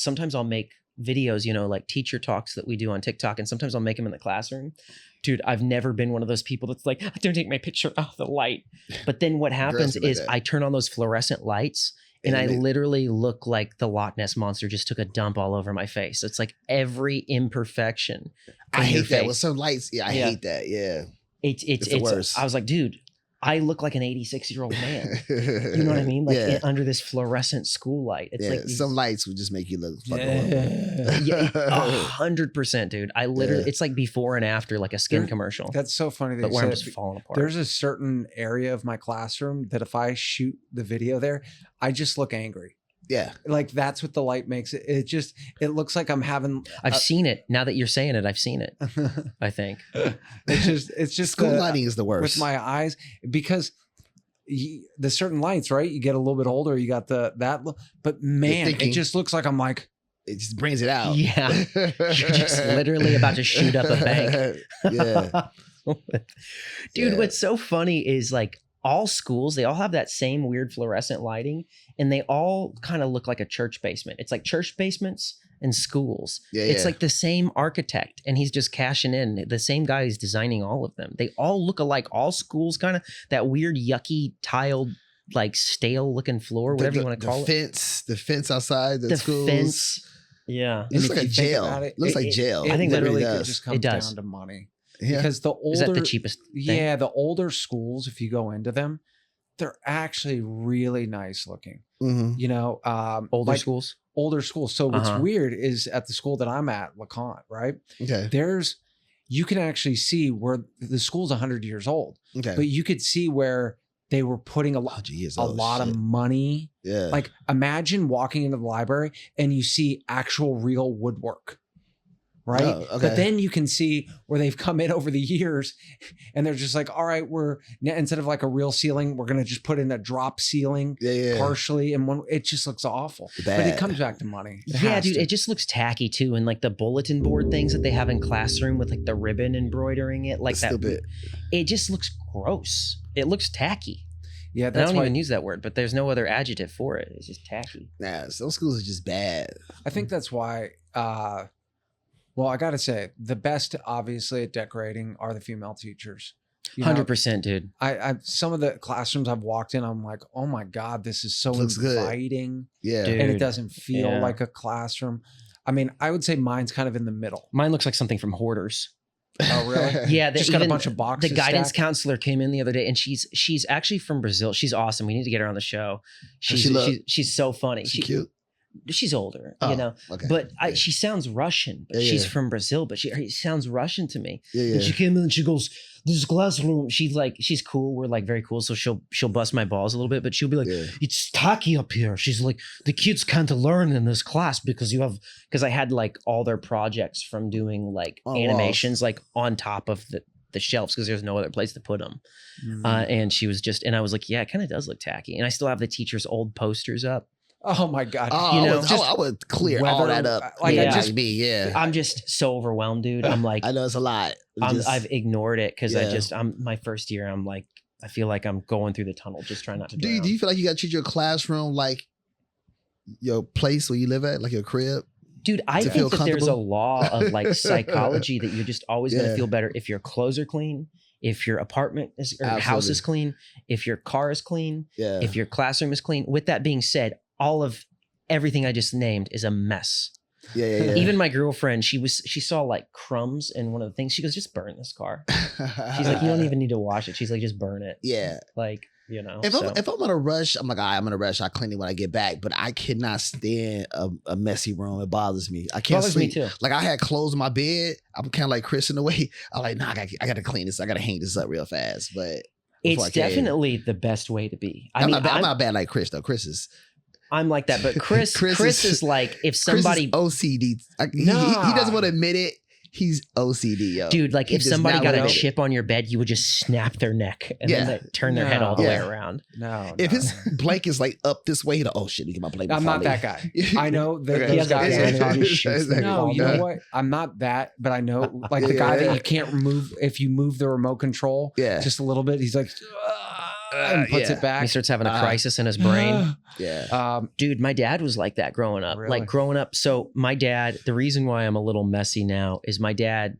sometimes I'll make videos, you know, like teacher talks that we do on TikTok, and sometimes I'll make them in the classroom. Dude, I've never been one of those people that's like, don't take my picture off the light. But then what happens is I turn on those fluorescent lights and I literally look like the Loch Ness Monster just took a dump all over my face. It's like every imperfection. I hate that with some lights. Yeah, I hate that. Yeah. It's the worst. I was like, dude, I look like an 86-year-old man. You know what I mean? Like under this fluorescent school light. It's like some lights would just make you look fucking 100%, dude. I literally, it's like before and after, like a skin commercial. That's so funny. But where I'm just falling apart. There's a certain area of my classroom that if I shoot the video there, I just look angry. Yeah. Like that's what the light makes it. It looks like I'm having. I've seen it. Now that you're saying it, I've seen it. I think. It's just school lighting is the worst. With my eyes, because the certain lights, right? You get a little bit older, you got but man, it just looks like I'm like. It just brings it out. Yeah. You're just literally about to shoot up a bank. Yeah. Dude, what's so funny is like, all schools, they all have that same weird fluorescent lighting, and they all kind of look like a church basement. It's like church basements and schools. It's like the same architect, and he's just cashing in. The same guy is designing all of them. They all look alike. All schools kind of that weird, yucky, tiled, like stale looking floor, whatever you want to call it. The fence outside the schools. Fence. Yeah. It looks like a jail. It looks like jail. I think literally it just comes down to money. Yeah. Because the older, is that the cheapest thing? Yeah, the older schools, if you go into them, they're actually really nice looking. Mm-hmm. You know, older schools. So what's weird is at the school that I'm at, LeConte, right? Okay. You can actually see where the school's 100 years old. Okay. But you could see where they were putting a lot of money. Yeah. Like imagine walking into the library and you see actual real woodwork. Right. Oh, okay. But then you can see where they've come in over the years and they're just like, all right, instead of like a real ceiling, we're going to just put in a drop ceiling partially. And it just looks awful. But it comes back to money. It just looks tacky too. And like the bulletin board things that they have in classroom with like the ribbon embroidering it, like it just looks gross. It looks tacky. Yeah, I don't even use that word, but there's no other adjective for it. It's just tacky. Nah, some schools are just bad. I think that's why, well, I got to say, the best, obviously, at decorating are the female teachers. 100%, dude. I some of the classrooms I've walked in, I'm like, oh my God, this is so inviting. Good. Yeah. Dude. And it doesn't feel like a classroom. I mean, I would say mine's kind of in the middle. Mine looks like something from Hoarders. Oh, really? Yeah. Just got a bunch of boxes. The guidance counselor came in the other day, and she's actually from Brazil. She's awesome. We need to get her on the show. She's so funny. She's cute. She's older, you know, but she sounds Russian, but she's from Brazil, but she sounds Russian to me. Yeah. And she came in and she goes, this classroom, she's cool. We're like very cool. So she'll bust my balls a little bit, but she'll be like, it's tacky up here. She's like, the kids can't learn in this class because I had like all their projects from doing like animations, like on top of the shelves because there's no other place to put them. Mm-hmm. And she was and I was like, yeah, it kind of does look tacky. And I still have the teacher's old posters up. Oh my God. Oh, I would clear all that up. Like I'm just so overwhelmed, dude. I'm like, I know it's a lot. I've ignored it because I'm my first year. I'm like, I feel like I'm going through the tunnel, just trying not to drown. Do you feel like you got to treat your classroom like your place where you live at, like your crib? Dude, I think that there's a law of like psychology that you're just always going to feel better if your clothes are clean, if your apartment house is clean, if your car is clean, if your classroom is clean. With that being said, all of everything I just named is a mess. Yeah. Even my girlfriend, she saw like crumbs in one of the things. She goes, just burn this car. She's like, you don't even need to wash it. She's like, just burn it. Yeah. Like, you know. If I'm in a rush, I'm like, all right, I'm in a rush. I'll clean it when I get back. But I cannot stand a messy room. It bothers me. I can't sleep. Me too. Like I had clothes in my bed. I'm kind of like Chris in a way. I'm like, nah, I got to clean this. I got to hang this up real fast. But it's definitely the best way to be. I'm not bad like Chris though. Chris is. I'm like that, but Chris is like if somebody OCD. He doesn't want to admit it. He's OCD, yo. Dude, like if somebody got a chip on your bed, you would just snap their neck and then they turn their head all the way around. If his blanket's like up this way, oh shit, you get my blanket. I'm not that guy. I know that those guys. No, you know what? I'm not that, but I know like the guy that you can't remove if you move the remote control just a little bit. He's like, and puts it back. He starts having a crisis in his brain. Dude, my dad was like that growing up. Really? Like growing up. So my dad, the reason why I'm a little messy now is my dad,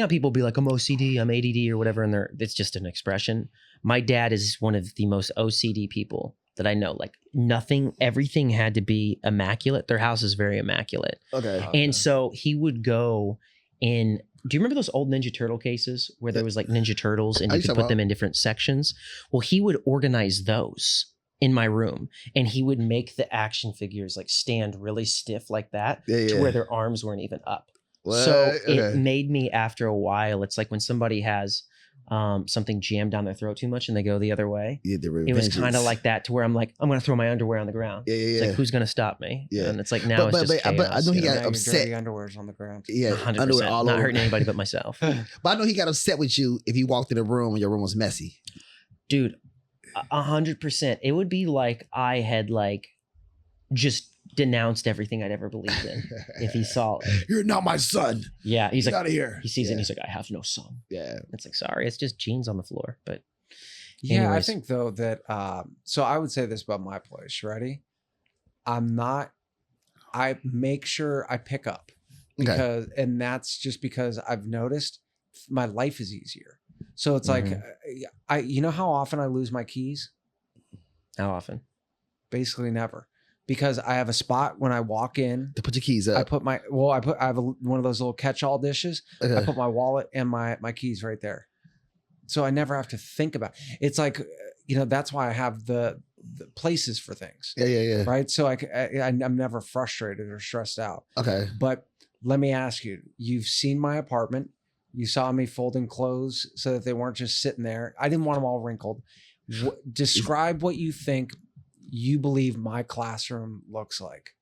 people be like, I'm OCD, I'm ADD or whatever. And it's just an expression. My dad is one of the most OCD people that I know. Like everything had to be immaculate. Their house is very immaculate. Okay. And so he would go in. Do you remember those old Ninja Turtle cases where there was like Ninja Turtles and you could put them in different sections? Well, he would organize those in my room and he would make the action figures like stand really stiff like that to where their arms weren't even up. What? So it made me, after a while, it's like when somebody has something jammed down their throat too much and they go the other way. It was kind of like that to where I'm like, I'm going to throw my underwear on the ground. It's like, who's going to stop me? And it's like, now it's just chaos. But I know he got upset. Dirty underwear's on the ground. 100%. Underwear all not over. hurting anybody but myself. But I know he got upset with you if you walked in a room and your room was messy. Dude, 100%. It would be like I had like just denounced everything I'd ever believed in if he saw it. You're not my son. Yeah, he's Get like, out of here. he sees it and he's like, I have no son. Yeah. It's like, sorry, it's just jeans on the floor. But yeah, anyways. I think though that so I would say this about my place. Ready? I make sure I pick up because and that's just because I've noticed my life is easier. So it's like you know how often I lose my keys? How often? Basically never. Because I have a spot when I walk in to put your keys up. I have one of those little catch-all dishes. I put my wallet and my keys right there. So I never have to think about it. It's like, that's why I have the places for things. Yeah. Right. So I'm never frustrated or stressed out. Okay. But let me ask you, you've seen my apartment. You saw me folding clothes so that they weren't just sitting there. I didn't want them all wrinkled. Describe what you think you believe my classroom looks like.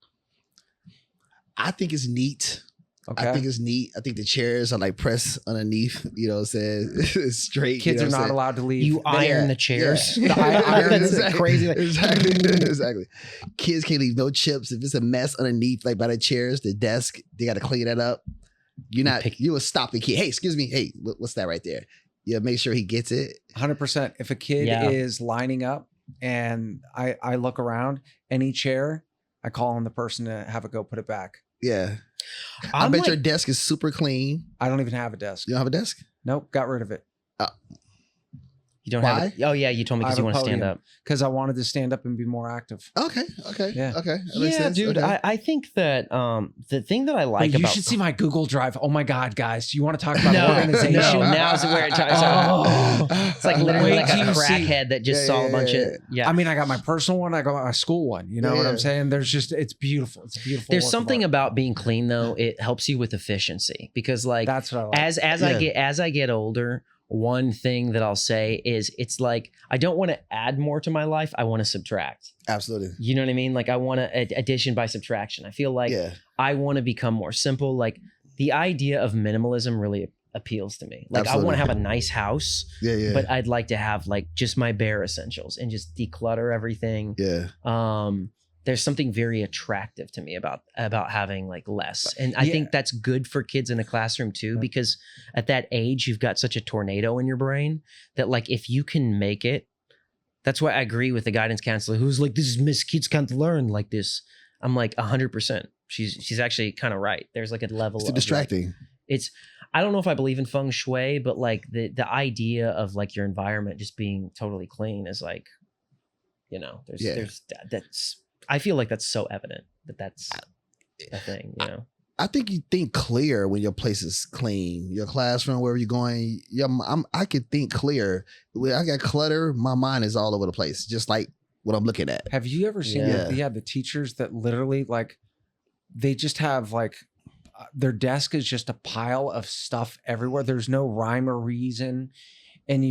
I think it's neat. Okay. I think it's neat. I think the chairs are like pressed underneath, what I'm saying? It's straight. Kids are not allowed to leave. You iron the chairs. Yeah. Iron is crazy. Exactly. Kids can't leave no chips. If it's a mess underneath, like by the chairs, the desk, they got to clean that up. You would stop the kid. Hey, excuse me. Hey, what's that right there? Yeah, make sure he gets it. 100%. If a kid is lining up and I look around, any chair, I call on the person to have a go put it back. Yeah. I bet your desk is super clean. I don't even have a desk. You don't have a desk? Nope. Got rid of it. You don't have it? Oh, yeah. You told me because you want to stand up. Because I wanted to stand up and be more active. Okay. Yeah. Okay. Yeah, dude. Okay. I think that the thing that I like about... You should see my Google Drive. Oh, my God, guys. Do you want to talk about organization? No, now's where it talks about... It's like literally like a crackhead that just saw a bunch of... Yeah. I mean, I got my personal one. I got my school one. You know what I'm saying? It's beautiful. It's beautiful. There's something about being clean, though. It helps you with efficiency because like... That's what I like. As I get older... One thing that I'll say is it's like, I don't want to add more to my life. I want to subtract. Absolutely. You know what I mean? Like I want to addition by subtraction. I feel like I want to become more simple. Like the idea of minimalism really appeals to me. Like I want to have a nice house, but I'd like to have like just my bare essentials and just declutter everything. There's something very attractive to me about having like less. And I think that's good for kids in a classroom too, because at that age, you've got such a tornado in your brain that like, if you can make it, that's why I agree with the guidance counselor who's like, this is Miss Kids Can't Learn like this. I'm like 100%. She's actually kind of right. There's like a level of distracting. Like, I don't know if I believe in feng shui, but like the idea of like your environment just being totally clean is like, that's, I feel like that's so evident that's a thing, I think you think clear when your place is clean. Your classroom, wherever you're going, I could think clear. When I got clutter, my mind is all over the place, just like what I'm looking at. Have you ever seen the teachers that literally like, they just have like, their desk is just a pile of stuff everywhere. There's no rhyme or reason. And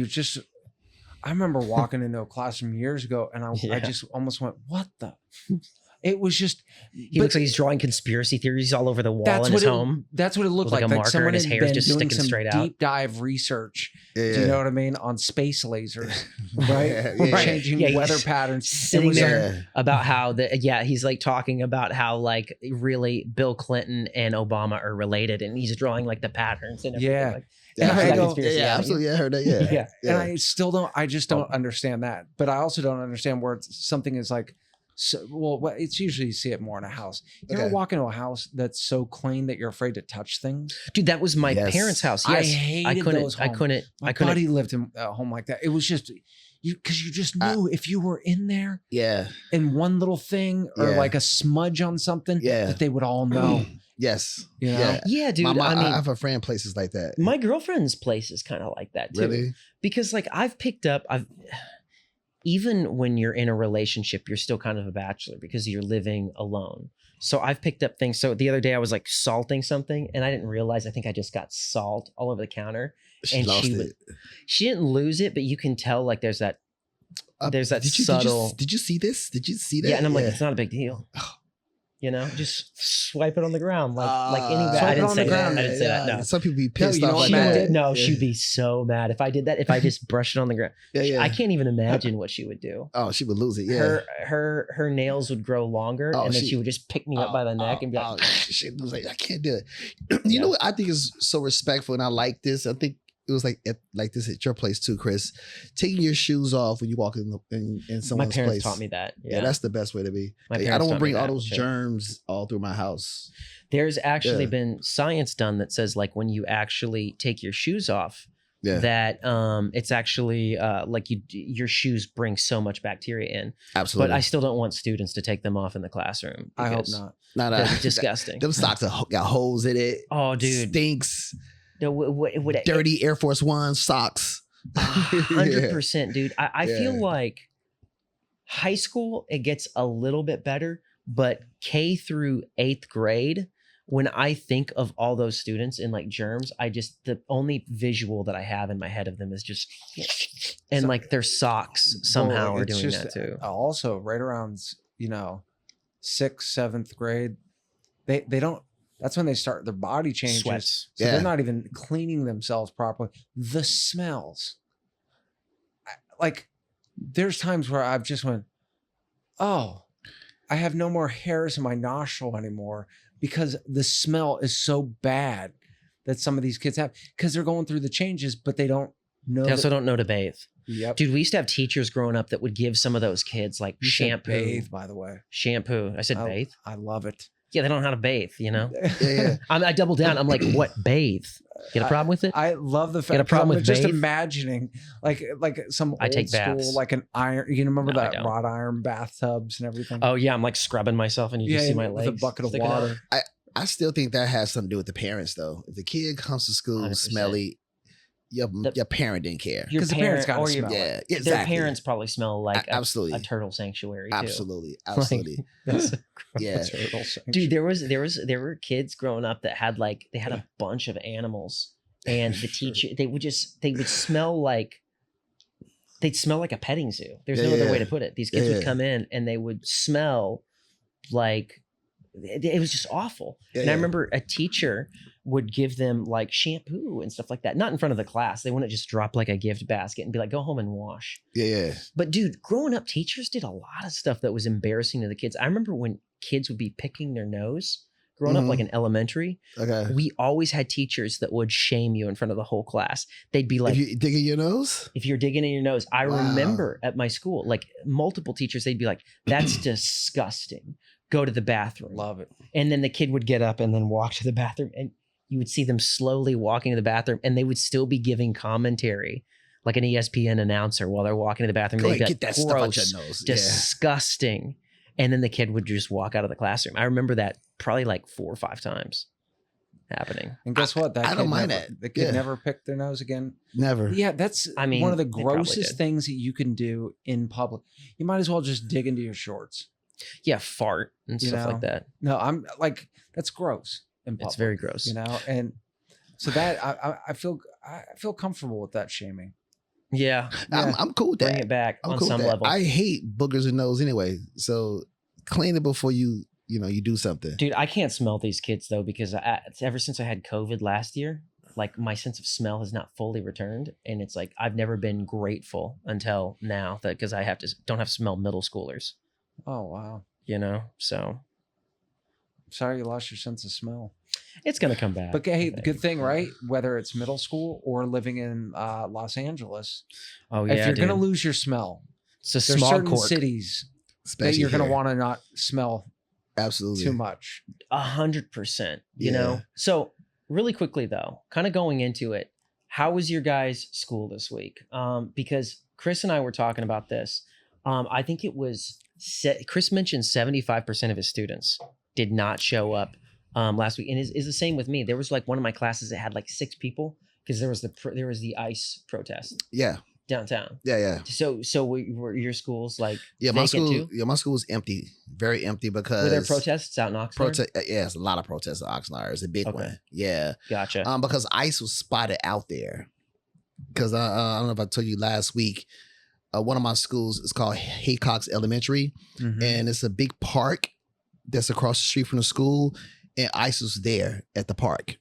I remember walking into a classroom years ago and I just almost went, what the? It was just... He looks like he's drawing conspiracy theories all over the wall in his home. That's what it looked like. A marker someone and his had hair's been just doing sticking some straight out. deep dive research, do you know what I mean, on space lasers, right? Changing weather patterns. Sitting there about how, he's like talking about how like really Bill Clinton and Obama are related and he's drawing like the patterns and everything. Yeah. Like, Yeah, Yeah, absolutely. I heard that. Yeah. Yeah. And I still don't, I just don't understand that. But I also don't understand where something is like, so, well, it's usually you see it more in a house. You ever walk into a house that's so clean that you're afraid to touch things? Dude, that was my parents' house. Yes. I hated those homes. I couldn't. Buddy lived in a home like that. It was just, because you just knew if you were in there and one little thing or like a smudge on something that they would all know. Yes. You know? Yeah, dude. I have a friend places like that. My girlfriend's place is kind of like that too. Really? Because like I've picked up, even when you're in a relationship, you're still kind of a bachelor because you're living alone. So I've picked up things. So the other day I was like salting something and I didn't realize, I think I just got salt all over the counter. She didn't lose it, but you can tell like there's that subtle. Did you see this? Did you see that? Yeah. And I'm like, it's not a big deal. You know, just swipe it on the ground like any bad. I didn't say that. I didn't say that. No. Some people be pissed off. She'd be so mad if I did that. If I just brushed it on the ground, I can't even imagine what she would do. Oh, she would lose it. Yeah, her nails would grow longer, and then she would just pick me up by the neck and be like, she was like, I can't do it. You know what I think is so respectful, and I like this. I think it was like this at your place too, Chris. Taking your shoes off when you walk in someone's place. My parents taught me that. Yeah, that's the best way to be. I don't want to bring all those germs all through my house. There's actually been science done that says like when you actually take your shoes off, that it's actually like your shoes bring so much bacteria in. Absolutely. But I still don't want students to take them off in the classroom. I hope not. That's disgusting. Them socks got holes in it. Oh, dude. Stinks. No, dirty Air Force One socks. 100%, dude. I feel like high school, it gets a little bit better, but K through 8th grade, when I think of all those students in like germs, the only visual that I have in my head of them is just, and like their socks somehow are doing that too. Also, right around, 6th, 7th grade, they don't, that's when they start their body changes. Sweats. So they're not even cleaning themselves properly. The smells. Like there's times where I've just went, oh, I have no more hairs in my nostril anymore because the smell is so bad that some of these kids have because they're going through the changes, but they don't know. They also don't know to bathe. Yep. Dude, we used to have teachers growing up that would give some of those kids like shampoo. Bathe, by the way. Shampoo. I said bathe. I love it. Yeah, they don't know how to bathe, you know? Yeah. I double down. I'm like, what? Bathe? Get a problem with it? I love the fact. Get a problem with just bathe? Imagining like some old take school, baths. like an iron. You remember that wrought iron bathtubs and everything? Oh yeah, I'm like scrubbing myself and you just see my legs with a bucket of water. I still think that has something to do with the parents though. If the kid comes to school 100%. Smelly, your parent didn't care. Because the parents got to smell it. Yeah, exactly. Their parents probably smell like absolutely a turtle sanctuary too. Absolutely. Yeah. Dude, there were kids growing up that had a bunch of animals, and the teacher they would smell like they'd smell like a petting zoo. There's no other way to put it. These kids would come in and they would smell like it was just awful. And I remember a teacher would give them like shampoo and stuff like that. Not in front of the class. They wouldn't just drop like a gift basket and be like, go home and wash. Yeah. But dude, growing up, teachers did a lot of stuff that was embarrassing to the kids. I remember when kids would be picking their nose growing up, like in elementary. Okay. We always had teachers that would shame you in front of the whole class. They'd be like, if you're digging your nose? If you're digging in your nose. I remember at my school, like multiple teachers, they'd be like, that's disgusting. Go to the bathroom. Love it. And then the kid would get up and then walk to the bathroom, and you would see them slowly walking to the bathroom, and they would still be giving commentary like an ESPN announcer while they're walking to the bathroom. Go ahead, get that stuff out your nose. Disgusting. And then the kid would just walk out of the classroom. I remember that probably like 4 or 5 times happening. And guess what? I don't mind that. The kid never picked their nose again. Never. Yeah, that's one of the grossest things that you can do in public. You might as well just dig into your shorts. Yeah, fart and stuff like that. No, I'm like, that's gross in public. It's very gross. And so that I feel comfortable with that shaming. Yeah. I'm cool with that. Bring it back on cool some level. I hate boogers in nose anyway. So clean it before you do something. Dude, I can't smell these kids though, because ever since I had COVID last year, like my sense of smell has not fully returned. And it's like, I've never been grateful until now because I don't have to smell middle schoolers. Oh, wow. So Sorry you lost your sense of smell. It's gonna come back. But hey, good thing, right? Whether it's middle school or living in Los Angeles. Oh yeah, if you're gonna lose your smell, it's a there's small certain cities that you're gonna want to not smell absolutely too much. 100%. You know. So really quickly though, kind of going into it, how was your guys' school this week? Because Chris and I were talking about this. I think it was Chris mentioned 75% of his students did not show up last week, and is the same with me. There was like one of my classes that had like 6 people because there was the ICE protest. Yeah. Downtown. Yeah. So were your schools like my school? Too? Yeah, my school was empty, very empty because were there protests out in Oxnard? Yeah, it's a lot of protests in Oxnard. It's a big one. Yeah, gotcha. Because ICE was spotted out there. Because I don't know if I told you last week. One of my schools is called Haycox Elementary, and it's a big park that's across the street from the school, and ICE was there at the park.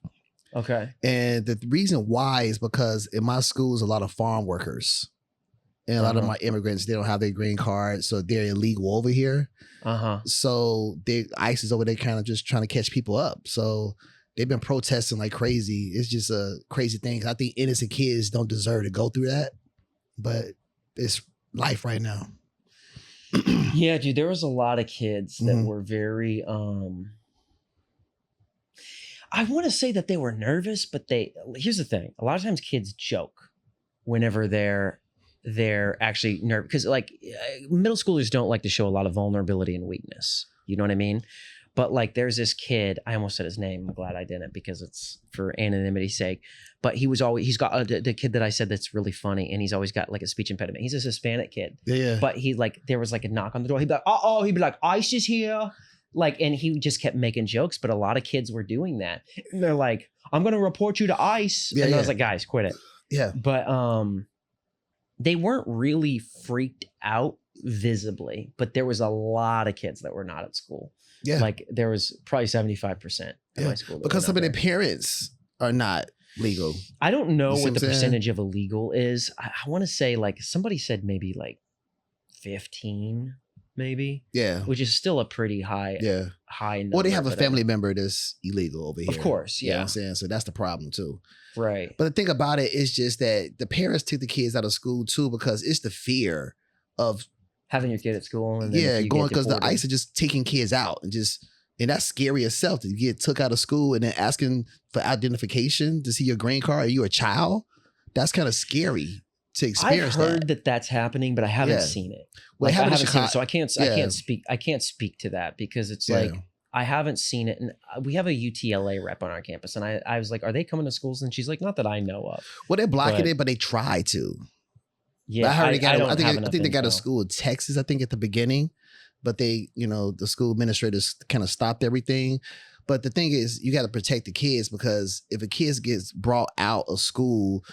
Okay. And the reason why is because in my school is a lot of farm workers, and a lot of my immigrants, they don't have their green card, so they're illegal over here. So ICE is over there kind of just trying to catch people up. So they've been protesting like crazy. It's just a crazy thing. I think innocent kids don't deserve to go through that, but it's life right now. Yeah, dude, there was a lot of kids that were very I want to say that they were nervous, but here's the thing. A lot of times kids joke whenever they're actually nervous, because like middle schoolers don't like to show a lot of vulnerability and weakness. You know what I mean? But like there's this kid, I almost said his name. I'm glad I didn't because it's for anonymity's sake. But he's got the kid that I said that's really funny, and he's always got like a speech impediment. He's a Hispanic kid. Yeah. But there was like a knock on the door. He'd be like, he'd be like, ICE is here. Like, and he just kept making jokes, but a lot of kids were doing that. And they're like, I'm going to report you to ICE. Yeah, and I was like, guys, quit it. Yeah. But they weren't really freaked out visibly, but there was a lot of kids that were not at school. Yeah. Like there was probably 75% in my school. Because some of their parents are not legal. I don't know what the percentage of illegal is. I want to say like somebody said maybe like 15. Maybe, which is still a pretty high number. Or they have a family member that's illegal over here. Of course, you know what I'm saying? So that's the problem too. Right. But the thing about it is just that the parents took the kids out of school too, because it's the fear of having your kid at school and going, because the ICE are just taking kids out and that's scary itself to get took out of school and then asking for identification to see your green card. Are you a child? That's kind of scary to experience. I've heard that that's happening, but I haven't seen it. Like, I haven't seen it, so I can't speak to that because it's like I haven't seen it. And we have a UTLA rep on our campus, and I was like, "Are they coming to schools?" And she's like, "Not that I know of." Well, they're blocking it, but they try to. Yeah, I heard I think they got a school in Texas. I think at the beginning, but they, the school administrators kind of stopped everything. But the thing is, you got to protect the kids, because if a kid gets brought out of school,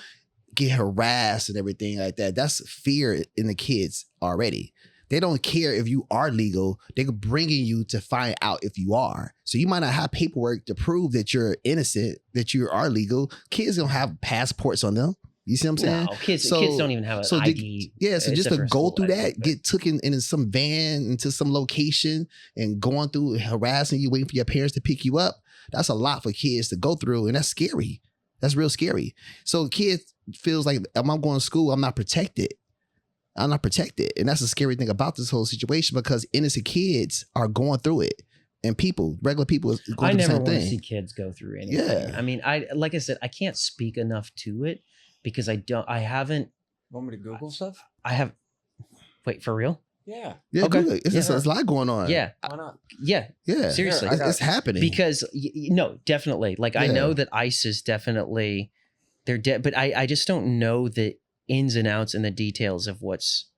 get harassed and everything like that, that's fear in the kids already. They don't care if you are legal. They're bringing you to find out if you are. So you might not have paperwork to prove that you're innocent, that you are legal. Kids don't have passports on them. You see what I'm saying? No, kids don't even have an ID. So just to go through that, get taken in some van into some location and going through harassing you, waiting for your parents to pick you up, that's a lot for kids to go through, and that's scary. That's real scary. So kids feels like, if I'm going to school, I'm not protected. And that's the scary thing about this whole situation, because innocent kids are going through it. And regular people are going through the same thing. I never want to see kids go through anything. Yeah. I mean, like I said, I can't speak enough to it because I haven't. Want me to Google stuff? Wait, for real? Yeah. Yeah, okay. There's a lot going on. Yeah. Why not? Yeah. Seriously. It's happening. Because, no, definitely. Like, I know that ICE is definitely, but I just don't know the ins and outs and the details of what's,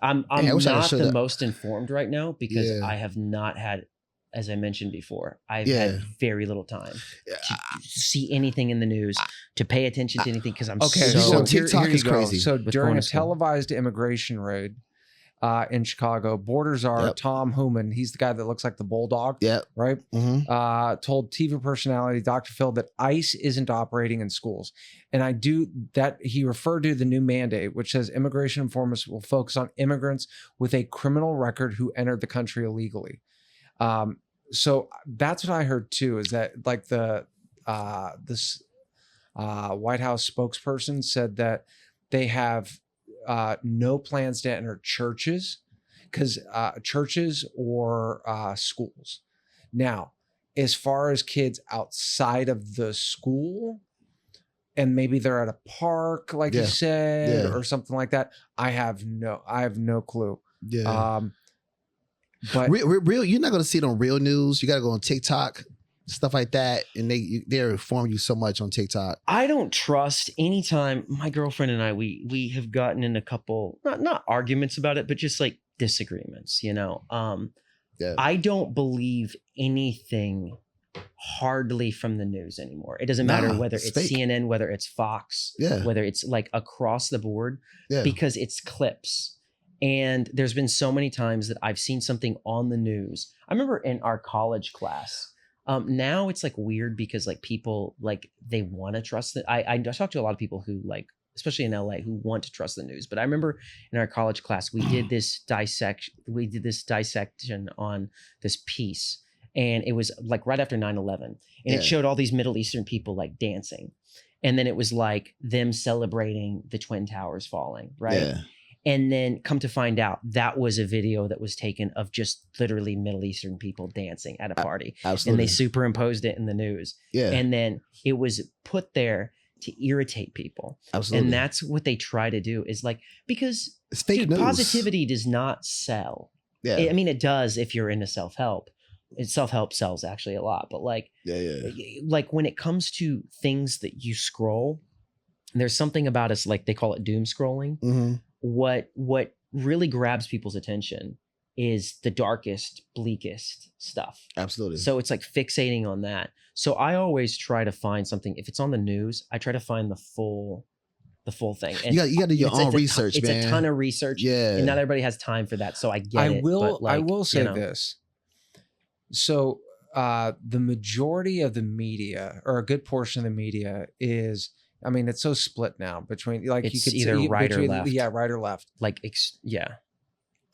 I'm not the most informed right now because I have not had, as I mentioned before, I've had very little time to see anything in the news, to pay attention to anything, because I'm so TikTok is crazy. So during a televised immigration raid in Chicago, Borders Czar Tom Hooman, he's the guy that looks like the bulldog, right? Mm-hmm. Told TV personality Dr. Phil that ICE isn't operating in schools. And he referred to the new mandate, which says immigration informants will focus on immigrants with a criminal record who entered the country illegally. So that's what I heard too, is that like this White House spokesperson said that they have no plans to enter churches, because churches or schools. Now, as far as kids outside of the school, and maybe they're at a park, like you said, or something like that, I have no clue. Yeah. But real, you're not going to see it on real news. You got to go on TikTok, stuff like that, and they inform you so much on TikTok. I don't trust. Anytime my girlfriend and I, we have gotten in a couple not arguments about it, but just like disagreements. I don't believe anything hardly from the news anymore. It doesn't matter whether it's fake. CNN, whether it's Fox, whether it's like across the board, because it's clips. And there's been so many times that I've seen something on the news. I remember in our college class. Now it's like weird because like people like they want to trust it. I talk to a lot of people who like, especially in LA, who want to trust the news. But I remember in our college class we did this dissection on this piece, and it was like right after 9/11, and it showed all these Middle Eastern people like dancing, and then it was like them celebrating the Twin Towers falling, right? Yeah. And then come to find out that was a video that was taken of just literally Middle Eastern people dancing at a party. Absolutely. And they superimposed it in the news. Yeah. And then it was put there to irritate people. Absolutely. And that's what they try to do, is like, because it's fake news. Positivity does not sell. Yeah. I mean, it does if you're into self-help. Self-help sells actually a lot. But like, like when it comes to things that you scroll, there's something about us, like they call it doom scrolling. Mm-hmm. What really grabs people's attention is the darkest, bleakest stuff. Absolutely. So it's like fixating on that. So I always try to find something. If it's on the news, I try to find the full thing. And you got to do your own research, man. It's a ton of research. Yeah. And not everybody has time for that. So I get it. I will say this. So the majority of the media, or a good portion of the media, is, I mean, it's so split now between, like, it's you could either right or left. Yeah, right or left. Like,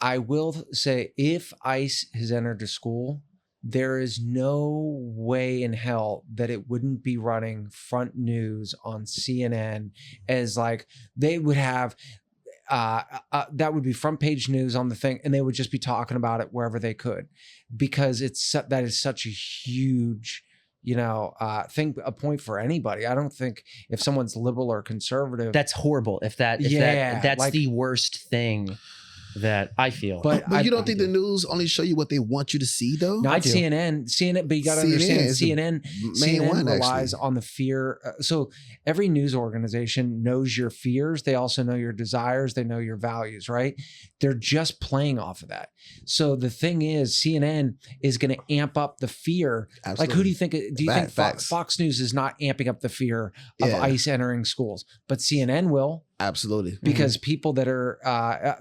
I will say, if ICE has entered a school, there is no way in hell that it wouldn't be running front news on CNN, as like they would have, that would be front page news on the thing, and they would just be talking about it wherever they could, because that is such a huge, a point for anybody. I don't think if someone's liberal or conservative, that's horrible. That's like, the worst thing that I feel. But you don't think the news only show you what they want you to see, though? Not CNN, but you got to understand, CNN relies on the fear. So every news organization knows your fears. They also know your desires. They know your values, right? They're just playing off of that. So the thing is, CNN is going to amp up the fear. Absolutely. Like, who do you think? Do you think Fox News is not amping up the fear of ICE entering schools? But CNN will. Absolutely. Because people that are,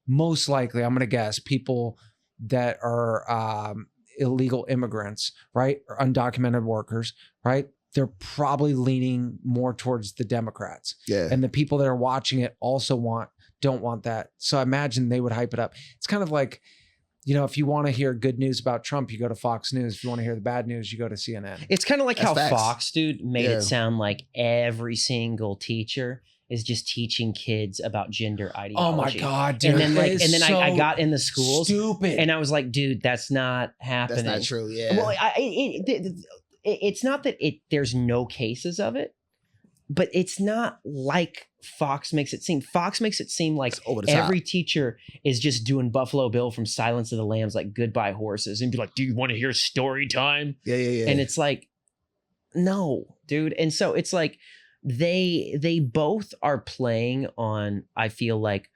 most likely, I'm going to guess, people that are illegal immigrants, right? Or undocumented workers, right? They're probably leaning more towards the Democrats. Yeah. And the people that are watching it also don't want that. So I imagine they would hype it up. It's kind of like, if you want to hear good news about Trump, you go to Fox News. If you want to hear the bad news, you go to CNN. It's kind of like how Fox, dude, made it sound like every single teacher is just teaching kids about gender ideology. Oh my God, dude. And then I got in the schools. Stupid. And I was like, dude, that's not happening. That's not true. Yeah. Well, it's not that there's no cases of it, but it's not like Fox makes it seem. Fox makes it seem like every teacher is just doing Buffalo Bill from Silence of the Lambs, like Goodbye Horses, and be like, do you want to hear story time? Yeah. And it's like, no, dude. And so it's like, they both are playing on, I feel like,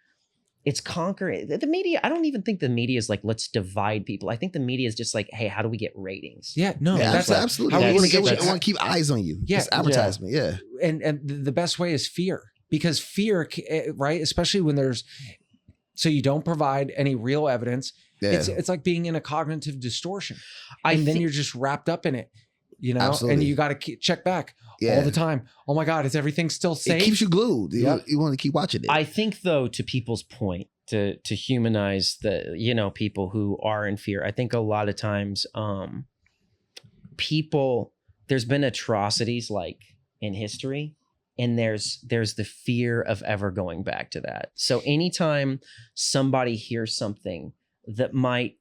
it's conquering the media. I don't even think the media is like, let's divide people. I think the media is just like, hey, how do we get ratings? Yeah, no, that's absolutely. I want to keep eyes on you. Yeah, it's advertisement. Yeah. And the best way is fear, because fear, right? Especially when so you don't provide any real evidence. Yeah. It's like being in a cognitive distortion, and then you're just wrapped up in it. Absolutely. And you got to check back all the time. Oh my God, is everything still safe? It keeps you glued. You want to keep watching it. I think, though, to people's point, to humanize the, you know, people who are in fear. I think a lot of times people, there's been atrocities like in history, and there's the fear of ever going back to that. So anytime somebody hears something that might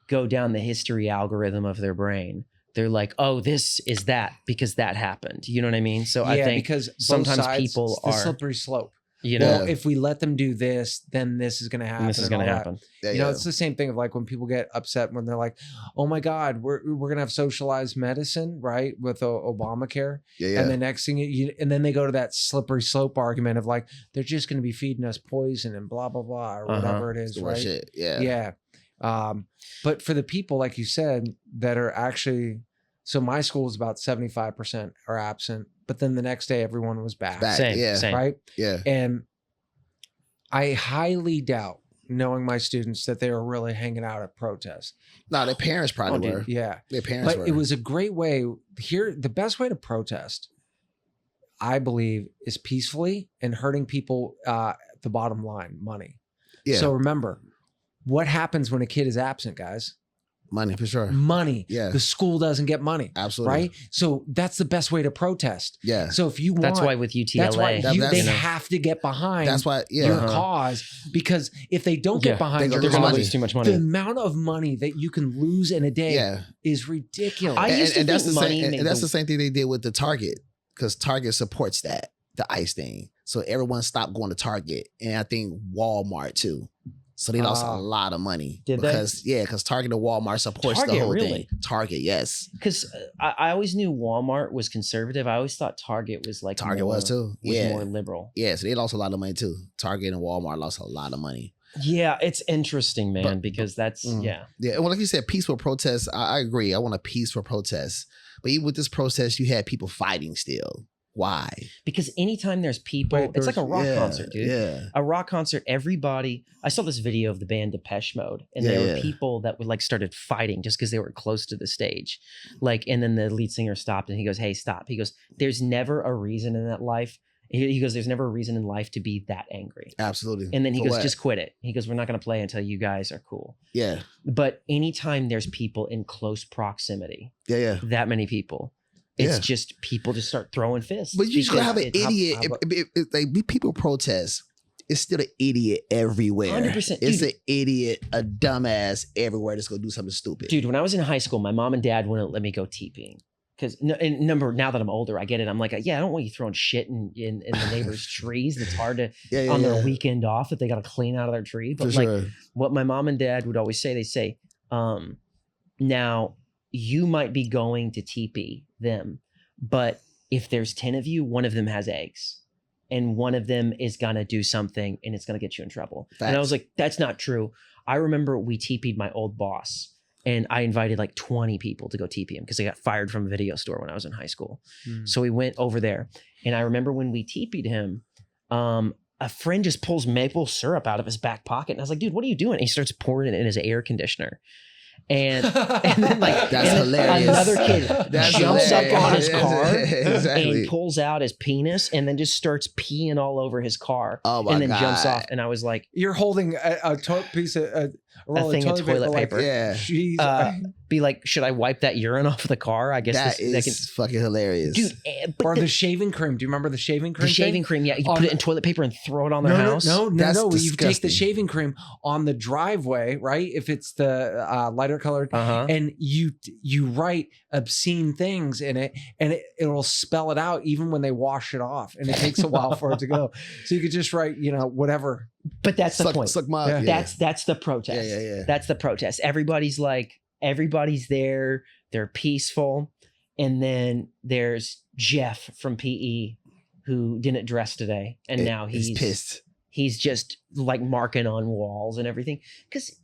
go down the history algorithm of their brain, they're like, oh, this is that because that happened. You know what I mean? So I think because sometimes people the are slippery slope. You know, if we let them do this, then this is going to happen. This is going to happen. Yeah, you know, it's the same thing of like when people get upset when they're like, "Oh my God, we're going to have socialized medicine, right, with Obamacare." Yeah. And the next thing, and then they go to that slippery slope argument of like they're just going to be feeding us poison and blah blah blah or whatever it is, right? Shit. Yeah. Yeah. But for the people, like you said, that are actually, so my school is about 75% are absent. But then the next day, everyone was back. Same. Right? Yeah. And I highly doubt, knowing my students, that they were really hanging out at protests. No, their parents probably were. Yeah. Their parents but were. It was a great way. Here, the best way to protest, I believe, is peacefully and hurting people the bottom line, money. Yeah. So remember, what happens when a kid is absent, guys? Money, for sure. Money. Yeah. The school doesn't get money. Absolutely. Right? So that's the best way to protest. Yeah. So if you want, that's why with UTLA, that's why they know. have to get behind That's why, your cause, because if they don't get behind your they're going to cause, lose too much money. the amount of money that you can lose in a day is ridiculous. I used to that's think the money same, made and that's the- the same thing they did with the Target, because Target supports that, the ICE thing. So everyone stopped going to Target, and I think Walmart too. So they lost a lot of money. Did they? Because Target and Walmart supports Target, the whole really? thing. Target, yes. Because I always knew Walmart was conservative. I always thought Target was like Target was too. Yeah. more liberal. Yeah, so they lost a lot of money too. Target and Walmart lost a lot of money. Yeah, it's interesting, man, because that's Yeah, well, like you said, peaceful protests. I agree. I want a peaceful protest. But even with this protest, you had people fighting still. Why? Because anytime there's people, it's like a rock concert, dude. Yeah. A rock concert, everybody. I saw this video of the band Depeche Mode, and there were people that would like started fighting just because they were close to the stage. Like, and then the lead singer stopped and he goes, "Hey, stop." He goes, "There's never a reason in that life." He goes, "There's never a reason in life to be that angry." Absolutely. And then he For goes, what? "Just quit it." He goes, "We're not going to play until you guys are cool." Yeah. But anytime there's people in close proximity, Yeah. that many people, it's just people just start throwing fists. But you just gonna have an because idiot. Like people protest, it's still an idiot everywhere. 100%, It's dude. an idiot, a dumbass everywhere that's gonna do something stupid. Dude, when I was in high school, my mom and dad wouldn't let me go TPing. Because now that I'm older, I get it. I'm like, yeah, I don't want you throwing shit in the neighbor's trees. That's hard to on their weekend off that they got to clean out of their tree. But For like sure. what my mom and dad would always say, they say, now you might be going to TP them, but if there's 10 of you, one of them has eggs. And one of them is gonna do something and it's gonna get you in trouble. Facts. And I was like, that's not true. I remember we TP'd my old boss. And I invited like 20 people to go TP him because I got fired from a video store when I was in high school. So we went over there. And I remember when we TP'd him, a friend just pulls maple syrup out of his back pocket. And I was like, dude, what are you doing? And he starts pouring it in his air conditioner. And then like That's hilarious. another kid That's jumps up on his hilarious. car Exactly. and pulls out his penis and then just starts peeing all over his car. Oh my and then God. jumps off. And I was like, You're holding a piece of a roll thing of toilet like, paper. Yeah. Jeez. be like, should I wipe that urine off of the car? I guess That is fucking hilarious. dude. But or the shaving cream. Do you remember the shaving cream? the shaving cream, yeah, you put it in toilet paper and throw it on their house. No. That's You take the disgusting. shaving cream on the driveway, right? If it's the lighter colored, and you write obscene things in it, and it'll spell it out even when they wash it off, and it takes a while for it to go. So you could just write, whatever. But that's the point. Suck my, Yeah. That's the protest. Yeah. That's the protest. Everybody's there. They're peaceful. And then there's Jeff from PE who didn't dress today. And now he's pissed. He's just like marking on walls and everything. Because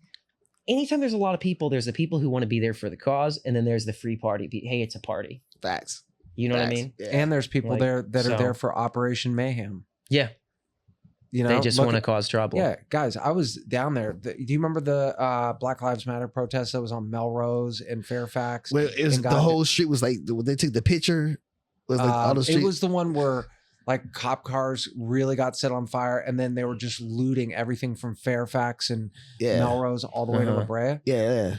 anytime there's a lot of people, there's the people who want to be there for the cause. And then there's the free party. Hey, it's a party. Facts. You know what I mean? Yeah. And there's people Like, there that so- are there for Operation Mayhem. Yeah. They just look want to at- cause trouble. Yeah, guys, I was down there. Do you remember the Black Lives Matter protest that was on Melrose and Fairfax? Well, it was, And the got whole street was like, when they took the picture, was like all the street. It was the one where like cop cars really got set on fire, and then they were just looting everything from Fairfax and Melrose all the way to La Brea. Yeah.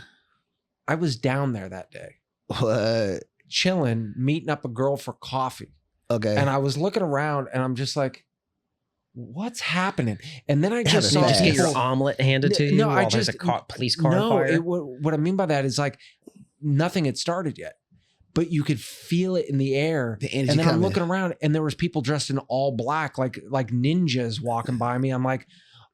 I was down there that day. What? Chilling, meeting up a girl for coffee. Okay. And I was looking around and I'm just like, what's happening? And then I Had just a saw fast. Just get your people. omelet handed to you. No, I while there's just- a police car on No, fire. what I mean by that is like nothing had started yet, but you could feel it in the air. The energy And then I'm coming. looking around and there was people dressed in all black, like ninjas walking by me. I'm like,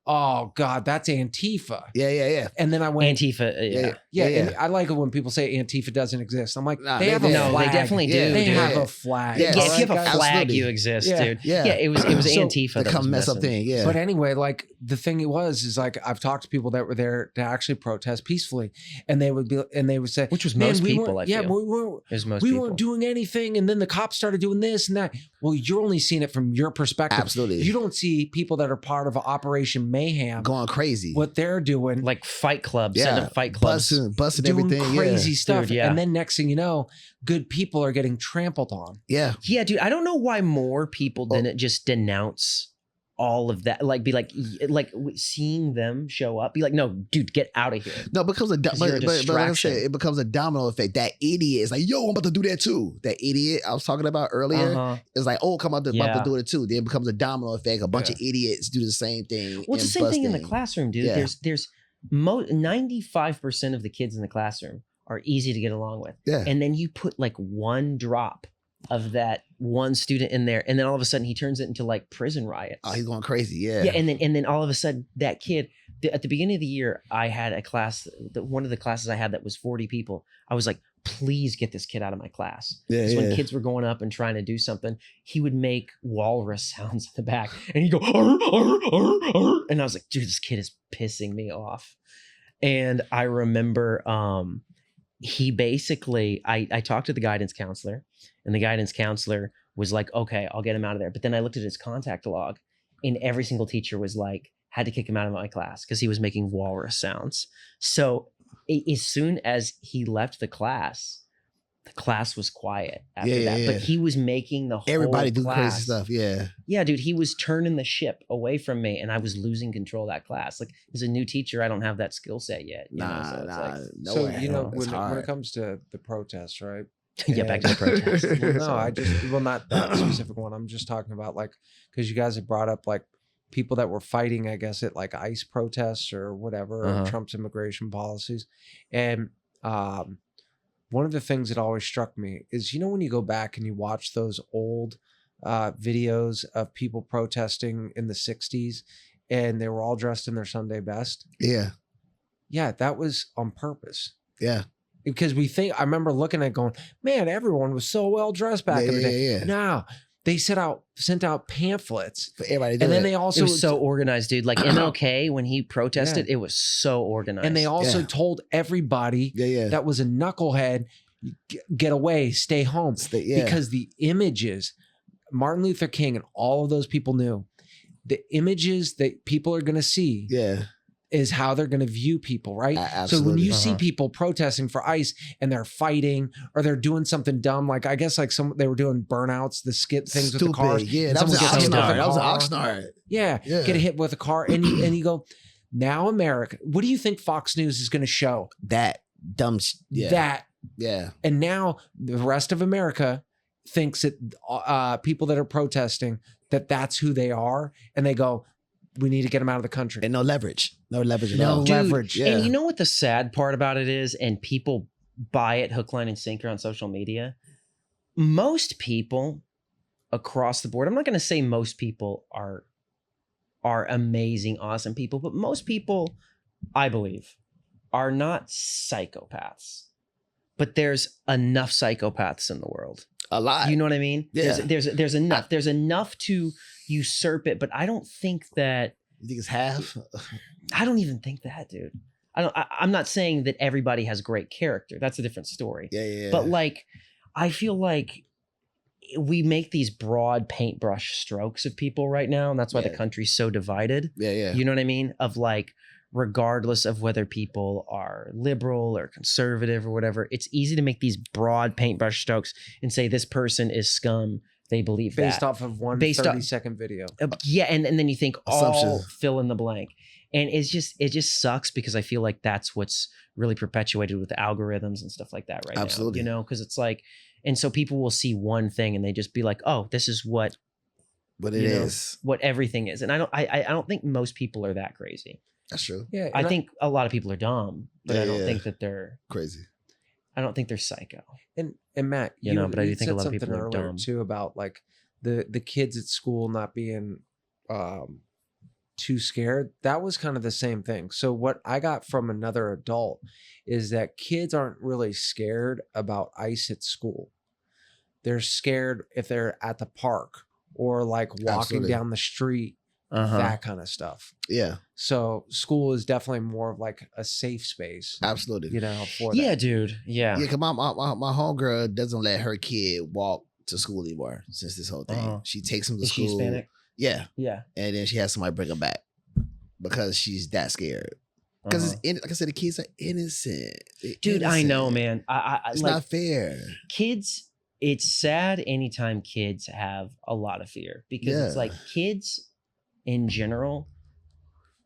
oh God, that's Antifa. Yeah. And then I went, Antifa. Yeah. And I like it when people say Antifa doesn't exist. I'm like, Nah, they they have a do. No, flag. they definitely do. Yeah, They dude. have a flag. Yeah, Yeah, All if right, you have a guys? flag, Absolutely. you exist, Yeah. dude. Yeah. Yeah, it was So, Antifa To that come was mess up missing. things. Yeah. But anyway, like the thing is like I've talked to people that were there to actually protest peacefully, and they would say, Which was "Man, most we people, weren't- I yeah, feel. we It was most we people. weren't doing anything, and then the cops started doing this and that." Well, you're only seeing it from your perspective. Absolutely. You don't see people that are part of Operation Mayhem, Going crazy. what they're doing, like Fight Club, Yeah. setting up Fight Clubs. Busting doing everything. crazy stuff, Dude, yeah. and then next thing you know, good people are getting trampled on. Yeah. Yeah, dude, I don't know why more people Oh. didn't just denounce all of that. Like, be like seeing them show up, be like, no, dude, get out of here. No, because but you're a like I said, distraction. it becomes a domino effect. That idiot is like, yo, I'm about to do that too. That idiot I was talking about earlier Uh-huh. is like, oh, about to Yeah. do it too. Then it becomes a domino effect. A bunch of idiots do the same thing. Well, it's the and same thing in the busting. classroom, dude. Yeah. There's 95% of the kids in the classroom are easy to get along with. Yeah. And then you put like one drop of that one student in there, and then all of a sudden he turns it into like prison riots. Oh, he's going crazy. Yeah. Yeah, and then all of a sudden that kid at the beginning of the year, I had a class. One of the classes I had that was 40 people. I was like, please get this kid out of my class. Yeah, Because yeah. when kids were going up and trying to do something, he would make walrus sounds in the back, and he'd go, "Arr, arr, arr, arr." And I was like, dude, this kid is pissing me off. And I remember he basically, I talked to the guidance counselor, and the guidance counselor was like, okay, I'll get him out of there. But then I looked at his contact log, and every single teacher was like, had to kick him out of my class because he was making walrus sounds. So as soon as he left the class was quiet after Yeah, that. yeah, But yeah. he was making the whole Everybody do class. crazy stuff. Yeah. Yeah, dude, he was turning the ship away from me, and I was losing control of that class. Like, as a new teacher, I don't have that skill set yet. You know, so it's like, No So way. you know It's when hard. it comes to the protests, right? get back to the protest. Well, no, So- I just not that specific one. I'm just talking about like because you guys have brought up like people that were fighting, I guess, at like ICE protests or whatever, or Trump's immigration policies, and one of the things that always struck me is when you go back and you watch those old videos of people protesting in the 60s, and they were all dressed in their Sunday best. Yeah. Yeah, that was on purpose. Yeah. Because I remember looking at it going, man, everyone was so well dressed back in the day. Yeah. Now they sent out pamphlets, For everybody to do and then it. they it also was so organized, dude. Like MLK, when he protested, it was so organized. and they also Yeah. told everybody Yeah. that was a knucklehead, get away, stay home, Yeah. because the images, Martin Luther King and all of those people knew, the images that people are going to see Yeah. is how they're going to view people, right? So when Absolutely. you see people protesting for ICE and they're fighting or they're doing something dumb, like I guess like they were doing burnouts, the skit things with the cars. Yeah, and that was an someone gets hit with Oxnard. a That was an car. Oxnard. Yeah, Yeah. get hit with a car, and you go, now America. What do you think Fox News is going to show? That dumb. Yeah. That, Yeah. and now the rest of America thinks that people that are protesting that's who they are, and they go, we need to get them out of the country. And no leverage. No leverage at No all. Dude, leverage. Yeah. And you know what the sad part about it is, and people buy it hook, line, and sinker on social media? Most people across the board, I'm not going to say most people are amazing, awesome people, but most people, I believe, are not psychopaths. But there's enough psychopaths in the world. A lot. You know what I mean? Yeah. There's enough. There's enough to usurp it, but I don't think that. You think it's half? I don't even think that, dude. I'm not saying that everybody has great character. That's a different story. Yeah. But like, I feel like we make these broad paintbrush strokes of people right now, and that's why the Yeah. country's so divided. Yeah. You know what I mean? Of like, regardless of whether people are liberal or conservative or whatever, it's easy to make these broad paintbrush strokes and say this person is scum, they believe based that. off of one Based 30-second video. Yeah, and then you think Assumption. all fill in the blank. And it just sucks because I feel like that's what's really perpetuated with algorithms and stuff like that right Absolutely. now. Because it's like, and so people will see one thing and they just be like, oh, this is what it is. What everything is. And I don't think most people are that crazy. That's true. Yeah, I think a lot of people are dumb, but I don't think that they're crazy. I don't think they're psycho. And Matt, but I do think a lot of people are earlier dumb too about like the kids at school not being too scared. That was kind of the same thing. So what I got from another adult is that kids aren't really scared about ice at school. They're scared if they're at the park or like walking down the street, that kind of stuff. Yeah. So school is definitely more of like a safe space. Absolutely. For yeah, that. dude. Yeah. Yeah, because my homegirl doesn't let her kid walk to school anymore since this whole thing. She takes him to school. Is she Hispanic? Yeah. Yeah. And then she has somebody bring him back because she's that scared. Because like I said, the kids are innocent. Dude, I know, man. It's not fair. Kids, it's sad anytime kids have a lot of fear because it's like kids in general,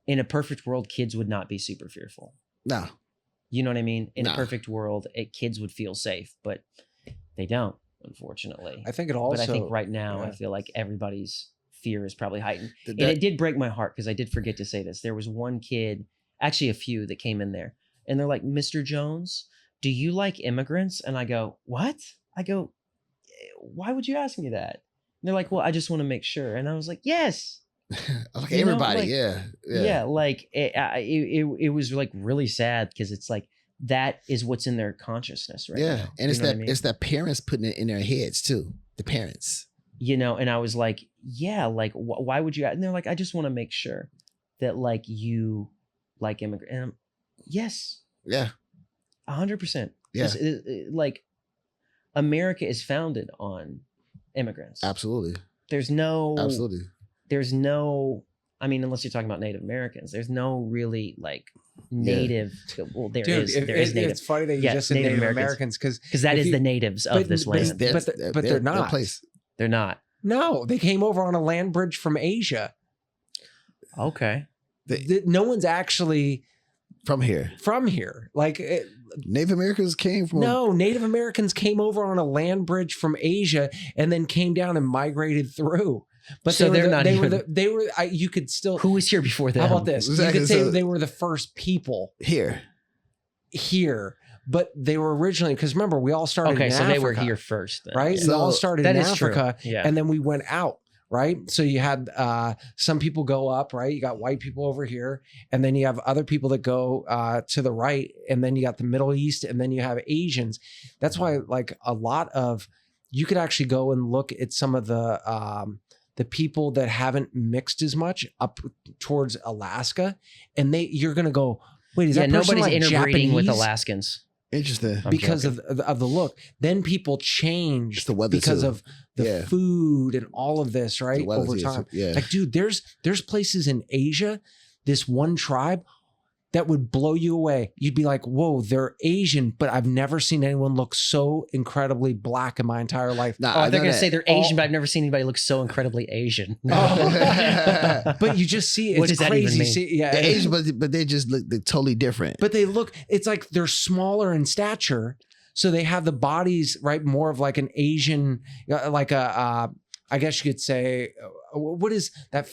in a perfect world, kids would not be super fearful. No. You know what I mean? In a perfect world, kids would feel safe, but they don't, unfortunately. I think it also. But I think right now, I feel like everybody's fear is probably heightened. And it did break my heart because I did forget to say this. There was one kid, actually a few that came in there and they're like, Mr. Jones, do you like immigrants? And I go, what? I go, why would you ask me that? And they're like, well, I just want to make sure. And I was like, yes. Like everybody, yeah. Like it was like really sad because it's like that is what's in their consciousness right now. And it's that parents putting it in their heads too. The parents, and I was like, yeah, like why would you? And they're like, I just want to make sure that like you like immigrant. And yes, 100%. Yeah, like America is founded on immigrants. Absolutely. There's no. I mean, unless you're talking about Native Americans, there's no really like native. Well, there is native. It's funny that you just said Native Americans because that is the natives of this land. But they're not. They're not. No, they came over on a land bridge from Asia. Okay. No one's actually from here. Like Native Americans came from. No, Native Americans came over on a land bridge from Asia and then came down and migrated through. But so they're not even. They were. You could still. Who was here before them? How about this? Exactly. You could say they were the first people here, but they were originally because remember we all started. Okay, in so Africa, they were here first, then. right? So we all started in Africa, yeah. and then we went out. Right. So you had some people go up, right? You got white people over here, and then you have other people that go to the right, and then you got the Middle East, and then you have Asians. That's why, like, a lot of you could actually go and look at some of the people that haven't mixed as much up towards Alaska, and you're gonna go, wait, is that person nobody's like interbreeding Japanese? with Alaskans? Interesting. Because of the look. Then people changed it's the weather because too. of the food and all of this, right? Over time. Like, dude, there's places in Asia, this one tribe that would blow you away. You'd be like, whoa, they're Asian, but I've never seen anyone look so incredibly black in my entire life. They're going to say they're Asian, but I've never seen anybody look so incredibly Asian. But you just see, it's what does crazy. That even mean? See, yeah, they're Asian, but they just look totally different. But they look, it's like they're smaller in stature. So they have the bodies, right? More of like an Asian, like I guess you could say, what is that?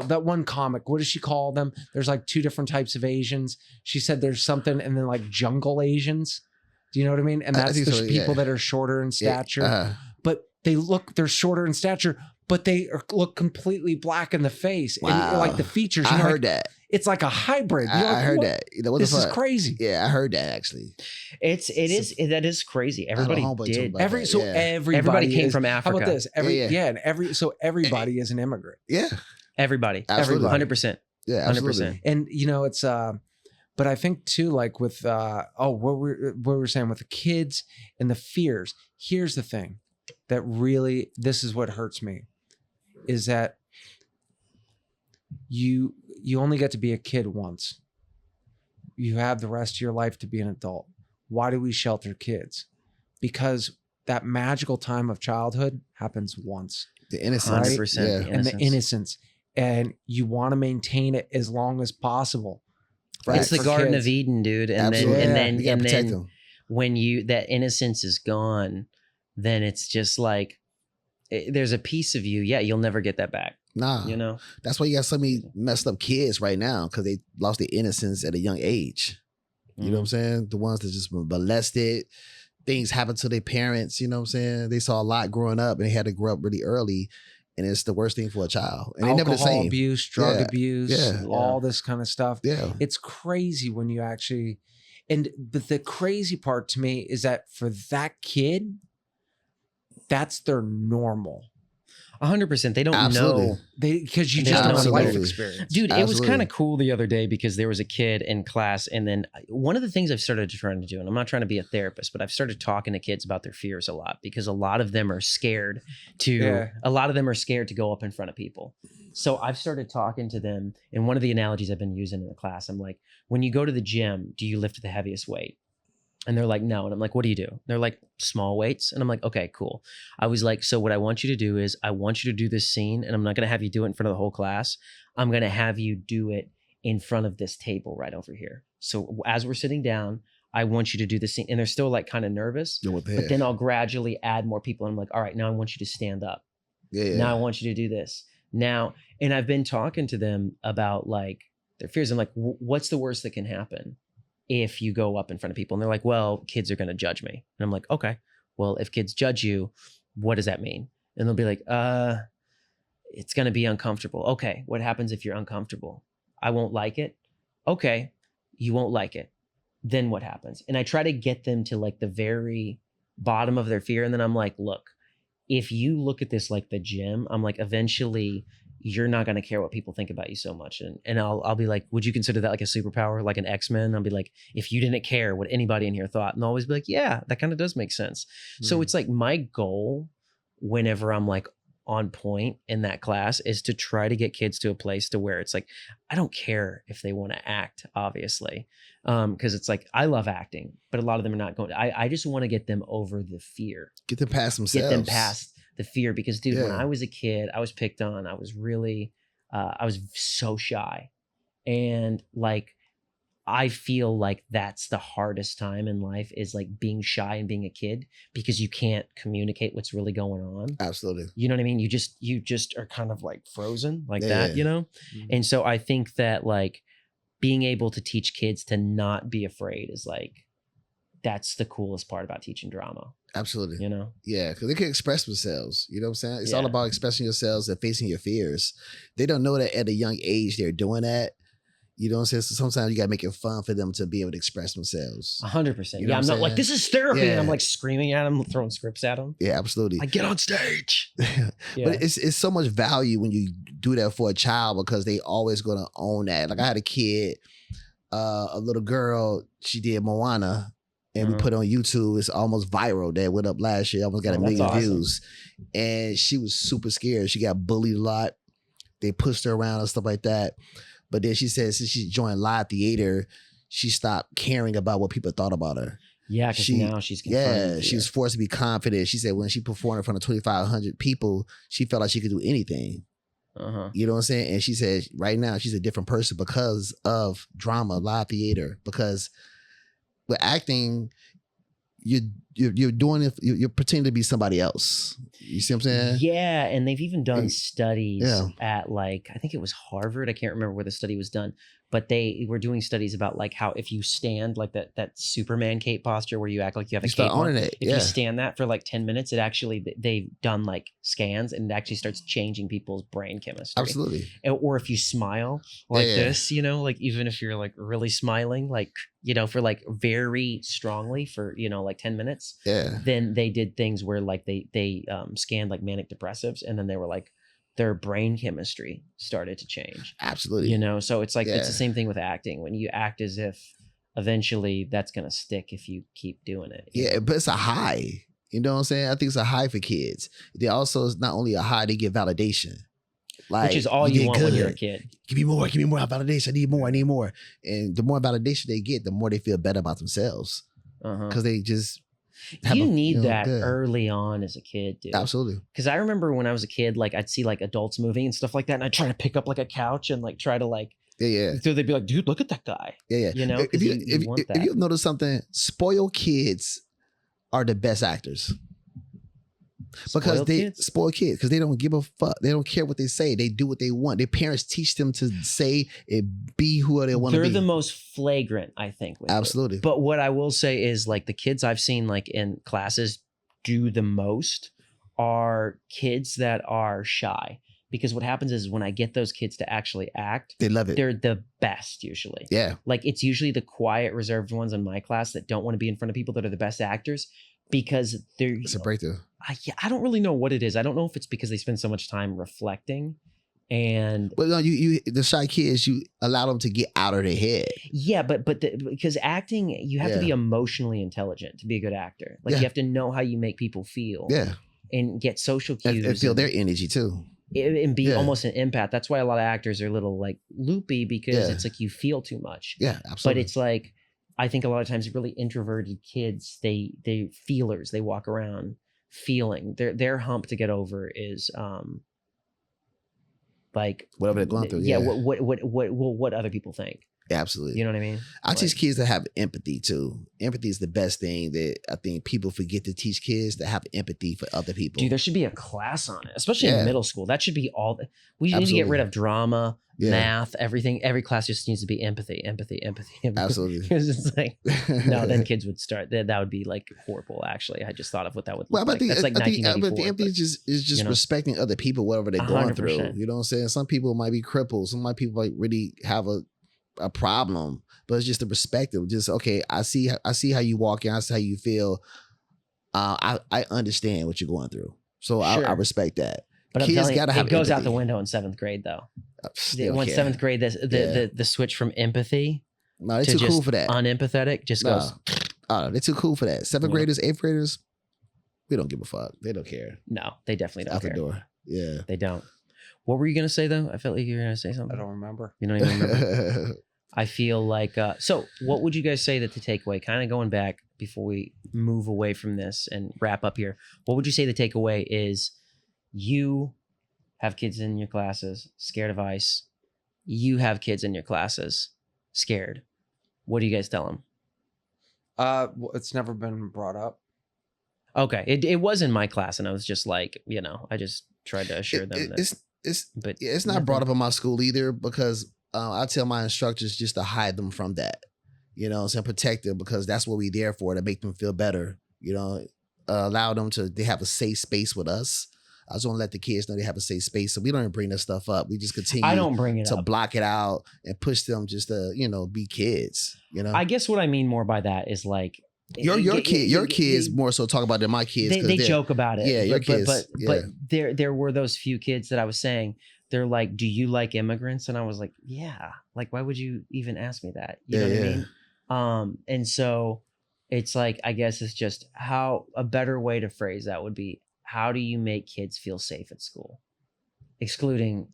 That one comic? What does she call them? There's like two different types of Asians. She said there's something, and then like jungle Asians. Do you know what I mean? And that's the people that are shorter in stature, but they're shorter in stature, but they look completely black in the face. Wow. And like the features. I heard that. It's like a hybrid. I heard that. This is crazy. Yeah, I heard that actually. That is crazy. Everybody did. Everybody came from Africa. How about this? Everybody is an immigrant. Yeah. Everybody. Absolutely. 100%. Yeah, absolutely. 100%. And it's but I think too, like with what we were saying with the kids and the fears. Here's the thing that really, this is what hurts me, is that you only get to be a kid once. You have the rest of your life to be an adult. Why do we shelter kids? Because that magical time of childhood happens once. The innocence. 100%. Yeah. The And the innocence. And you want to maintain it as long as possible. Right. It's the For Garden kids. of Eden, dude. And Absolutely. then You gotta protect them. when that innocence is gone, then it's just like there's a piece of you. Yeah, you'll never get that back. Nah. You know, That's why you got so many messed up kids right now because they lost their innocence at a young age. You know what I'm saying? The ones that just were molested, things happen to their parents. You know what I'm saying? They saw a lot growing up and they had to grow up really early. And it's the worst thing for a child. And they never the Alcohol same. abuse, drug Yeah. abuse, Yeah. all this kind of stuff. Yeah. It's crazy when you actually, but the crazy part to me is that for that kid, that's their normal. 100%. They don't Absolutely. know. Because you They just don't don't have know. life Absolutely. experience. Dude, it was Absolutely. kind of cool the other day because there was a kid in class, and then one of the things I've started trying to do, and I'm not trying to be a therapist, but I've started talking to kids about their fears a lot because a lot of them are scared to go up in front of people. So I've started talking to them, and one of the analogies I've been using in the class, I'm like, when you go to the gym, do you lift the heaviest weight? And they're like, no. And I'm like, what do you do? They're like, small weights. And I'm like, okay, cool. I was like, so what I want you to do is I want you to do this scene, and I'm not going to have you do it in front of the whole class. I'm going to have you do it in front of this table right over here. So as we're sitting down, I want you to do the scene. And they're still like kind of nervous, but then I'll gradually add more people. And I'm like, all right, now I want you to stand up. Yeah. Now I want you to do this. Now, and I've been talking to them about like their fears. I'm like, what's the worst that can happen if you go up in front of people? And they're like, well, kids are going to judge me. And I'm like, okay, well, if kids judge you, what does that mean? And they'll be like, it's going to be uncomfortable. Okay, what happens if you're uncomfortable? I won't like it. Okay, you won't like it. Then what happens? And I try to get them to like the very bottom of their fear. And then I'm like, look, if you look at this like the gym, I'm like, eventually you're not going to care what people think about you so much. And I'll be like, would you consider that like a superpower, like an X-Men? I'll be like, if you didn't care what anybody in here thought, and they'll always be like, yeah, that kind of does make sense. So it's like my goal whenever I'm like on point in that class is to try to get kids to a place to where it's like, I don't care if they want to act, obviously. Because it's like, I love acting, but a lot of them are not going. I just want to get them over the fear. Get them past themselves. Get them past the fear. Because dude, when Yeah. I was a kid, I was picked on. I was really, I was so shy. And like, I feel like that's the hardest time in life is like being shy and being a kid because you can't communicate what's really going on. Absolutely. You know what I mean? You just are kind of like frozen like Yeah. that, you know? Mhm. And so I think that like being able to teach kids to not be afraid is like, that's the coolest part about teaching drama, Absolutely. you know? Yeah, because they can express themselves. You know what I'm saying? It's all Yeah. about expressing yourselves and facing your fears. They don't know that at a young age they're doing that. You know what I'm saying? So sometimes you got to make it fun for them to be able to express themselves. 100%. You know Yeah, what I'm I'm not like, saying? this is therapy. And I'm Yeah. like screaming at them, throwing scripts at them. Yeah, absolutely. I get on stage. Yeah. But it's so much value when you do that for a child because they always going to own that. Like I had a kid, a little girl, she did Moana. And we Mhm. put on YouTube. It's almost viral. That went up last year. Almost got Oh, a that's million awesome. views. And she was super scared. She got bullied a lot. They pushed her around and stuff like that. But then she said since she joined live theater, she stopped caring about what people thought about her. Yeah, because She- now she's confronting Yeah, fear. she was forced to be confident. She said when she performed in front of 2,500 people, she felt like she could do anything. Uh-huh. You know what I'm saying? And she said right now she's a different person because of drama, live theater. Because with acting, you're doing it. You're pretending to be somebody else. You see what I'm saying? Yeah, and they've even done Hey, studies yeah. at like I think it was Harvard. I can't remember where the study was done, but they were doing studies about like how if you stand like that Superman cape posture where you act like you have a You start cape on, owning it. if Yeah, you stand that for like 10 minutes, it actually they've done like scans and it actually starts changing people's brain chemistry. absolutely. Or if you smile like Yeah. this, you know, like even if you're like really smiling, like, you know, for like very strongly for, you know, like 10 minutes, Yeah, then they did things where like they scanned like manic depressives and then they were like their brain chemistry started to change, absolutely. you know? So it's like, it's the Yeah. same thing with acting. When you act as if eventually that's going to stick if you keep doing it. you Yeah, know? but it's a high. You know what I'm saying? I think it's a high for kids. They also it's not only a high, they get validation. Like Which is all you did want when good. you're a kid. Give me more validation. I need more. And the more validation they get, the more they feel better about themselves. Uh-huh. Because they just You need that early on as a kid, dude. Absolutely. Because I remember when I was a kid, like I'd see like adults moving and stuff like that, and I'd try to pick up like a couch and like try to like. Yeah. So they'd be like, dude, look at that guy. Yeah. You know, if you've noticed something, spoiled kids are the best actors. Because spoil kids because they don't give a fuck. They don't care what they say. They do what they want. Their parents teach them to say and be who they want to be. They're the most flagrant, I think. Absolutely. But what I will say is like the kids I've seen like in classes do the most are kids that are shy. Because what happens is when I get those kids to actually act, they love it. They're the best usually. Yeah. Like it's usually the quiet, reserved ones in my class that don't want to be in front of people that are the best actors because they're. It's a breakthrough. I don't really know what it is. I don't know if it's because they spend so much time reflecting and. But no, the shy kids, you allow them to get out of their head. Yeah, because acting, you have to be emotionally intelligent to be a good actor. Like you have to know how you make people feel. Yeah. And get social cues. And feel their energy too. And be almost an empath. That's why a lot of actors are a little like loopy because it's like you feel too much. Yeah, absolutely. But it's like I think a lot of times really introverted kids, they feelers. They walk around feeling. Their hump to get over is like whatever they're going through. Yeah, what other people think. Yeah, absolutely. You know what I mean? I teach kids to have empathy too. Empathy is the best thing that I think people forget to teach kids, to have empathy for other people. Dude, there should be a class on it, especially in middle school. That should be all. We need to get rid of drama, math, everything. Every class just needs to be empathy. Absolutely. Because it's like, no, then kids would start. That would be like horrible. Actually, I just thought of what that would look like. That's like 1994. But the empathy is just respecting other people, whatever they're going through. You know what I'm saying? Some people might be crippled. Some people might really have a problem, but it's just to respect them. Just okay, I see how you walk in, I see how you feel. I understand what you're going through, so I respect that. But kids gotta have. It goes out the window in 7th grade, though. When 7th grade, the switch from empathy, no, they're too cool for that. Unempathetic just goes. They're too cool for that. 7th graders, 8th graders, we don't give a fuck. They don't care. No, they definitely don't out care. the door. Yeah, they don't. What were you gonna say though? I felt like you were gonna say something. I don't remember. You don't even remember. I feel like so. What would you guys say that the takeaway? Kind of going back before we move away from this and wrap up here. What would you say the takeaway is? You have kids in your classes scared of ice. You have kids in your classes scared. What do you guys tell them? Well, it's never been brought up. Okay, it was in my class, and I was just like, I just tried to assure them that it's not brought up in my school either because I tell my instructors just to hide them from that, and protect them because that's what we're there for, to make them feel better. Allow them they have a safe space with us. I just want to let the kids know they have a safe space, so we don't even bring that stuff up. We just continue. I don't bring it to up. Block it out and push them just to be kids. I guess what I mean more by that is like. Your kids more so talk about than my kids. They joke about it. Yeah, your kids. But there were those few kids that I was saying, they're like, do you like immigrants? And I was like, yeah. Like, why would you even ask me that? You know what I mean? And so it's like, I guess it's just how a better way to phrase that would be, how do you make kids feel safe at school? Excluding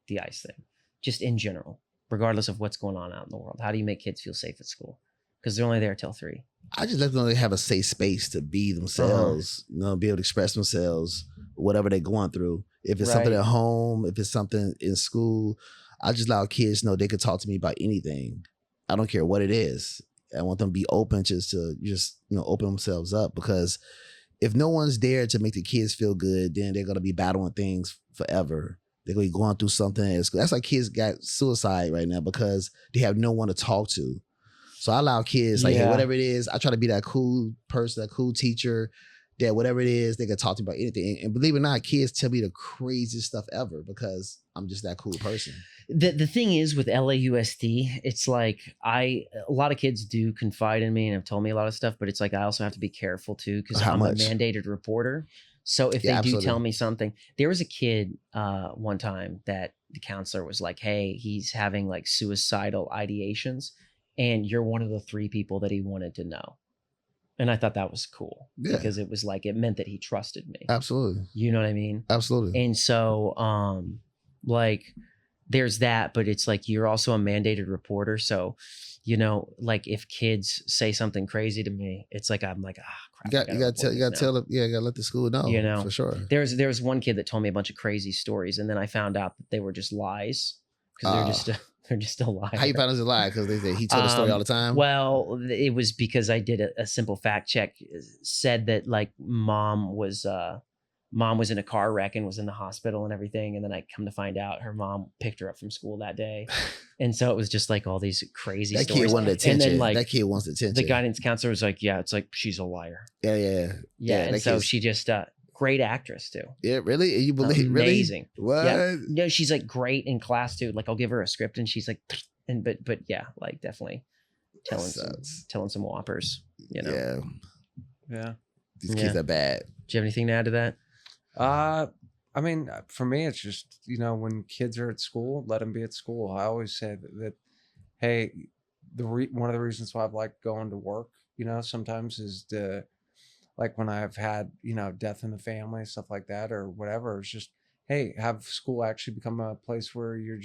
the ICE thing, just in general, regardless of what's going on out in the world. How do you make kids feel safe at school? Because they're only there till 3. I just let them know they have a safe space to be themselves, be able to express themselves, whatever they're going through. If it's something at home, if it's something in school, I just allow kids know they could talk to me about anything. I don't care what it is. I want them to be open to open themselves up, because if no one's there to make the kids feel good, then they're going to be battling things forever. They're going to be going through something at school. That's why kids got suicide right now, because they have no one to talk to. So I allow kids, like, hey, whatever it is, I try to be that cool person, that cool teacher, that whatever it is, they can talk to me about anything. And believe it or not, kids tell me the craziest stuff ever because I'm just that cool person. The thing is with LAUSD, it's like a lot of kids do confide in me and have told me a lot of stuff, but it's like I also have to be careful too, because I'm a mandated reporter. So if they do tell me something, there was a kid one time that the counselor was like, hey, he's having like suicidal ideations, and you're one of the 3 people that he wanted to know. And I thought that was cool because it was like, it meant that he trusted me. Absolutely. You know what I mean? Absolutely. And so, like, there's that, but it's like you're also a mandated reporter. So, you know, like if kids say something crazy to me, it's like I'm like, crap. You gotta tell them, you gotta let the school know. You know, for sure. There's one kid that told me a bunch of crazy stories, and then I found out that they were just lies because they're just a liar. How you found out it's a lie? Because they say he told a story all the time. Well, it was because I did a simple fact check. Said that like mom was in a car wreck and was in the hospital and everything. And then I come to find out her mom picked her up from school that day. And so it was just like all these crazy that stories. Kid wanted attention. And then, like, that kid wants attention. The guidance counselor was like, yeah, it's like, she's a liar. Yeah. And so she just, great actress too. Yeah, really? You believe? Amazing. Really? What? Yeah. No, she's like great in class too. Like I'll give her a script and she's like, but yeah, like definitely telling some whoppers, you know? Yeah. These kids are bad. Do you have anything to add to that? I mean, for me, it's just, you know, when kids are at school, let them be at school. I always say that hey, one of the reasons why I've liked going to work, you know, sometimes is to, like when I've had, you know, death in the family, stuff like that, or whatever. It's just, hey, have school actually become a place where you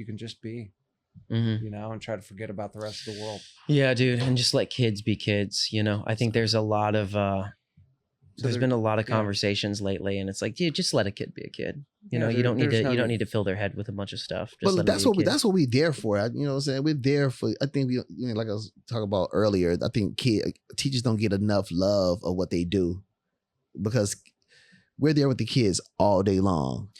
can just be, you know, and try to forget about the rest of the world. Yeah, dude. And just let kids be kids, you know. I think there's a lot of, there's been a lot of conversations lately, and it's like, dude, just let a kid be a kid. You know, you don't need to fill their head with a bunch of stuff. Just but that's what we're there for. You know what I'm saying? We're there for. I think like I was talking about earlier. I think teachers don't get enough love of what they do because we're there with the kids all day long.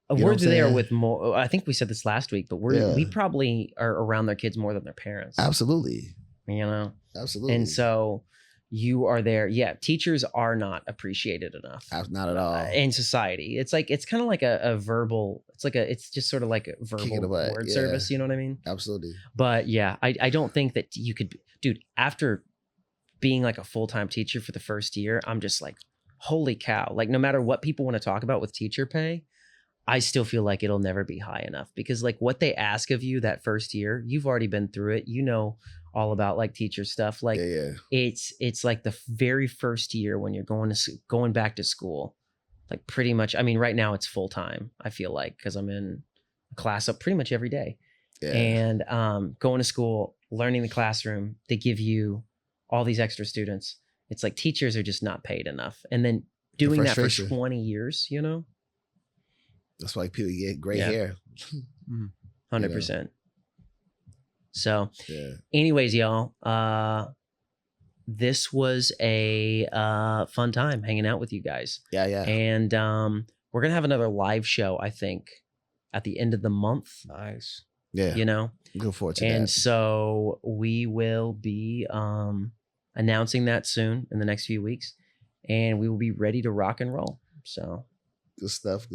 We're there with more. I think we said this last week, but we probably are around their kids more than their parents. Absolutely. You know, absolutely. And so you are there. Yeah, teachers are not appreciated enough. Not at all in society. It's like it's kind of like a verbal. It's just sort of like a verbal word service. You know what I mean? Absolutely. But yeah, I don't think that you could, dude. After being like a full-time teacher for the first year, I'm just like, holy cow! Like no matter what people want to talk about with teacher pay, I still feel like it'll never be high enough because like what they ask of you that first year, you've already been through it. You know all about like teacher stuff. Like it's like the very first year when you're going back to school, like pretty much. I mean, right now it's full time. I feel like because I'm in a class up pretty much every day, and going to school, learning the classroom. They give you all these extra students. It's like teachers are just not paid enough, and then doing that for 20 years, you know. That's why people get gray hair. 100%. So anyways, y'all, this was a fun time hanging out with you guys. Yeah. And we're going to have another live show, I think, at the end of the month. Nice. Yeah. You know? Look forward to that. And so we will be announcing that soon in the next few weeks. And we will be ready to rock and roll. So good stuff.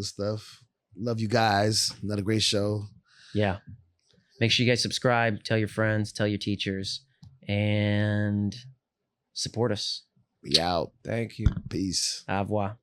Love you guys. Another great show. Yeah. Make sure you guys subscribe, tell your friends, tell your teachers, and support us. We out. Thank you. Peace. Au revoir.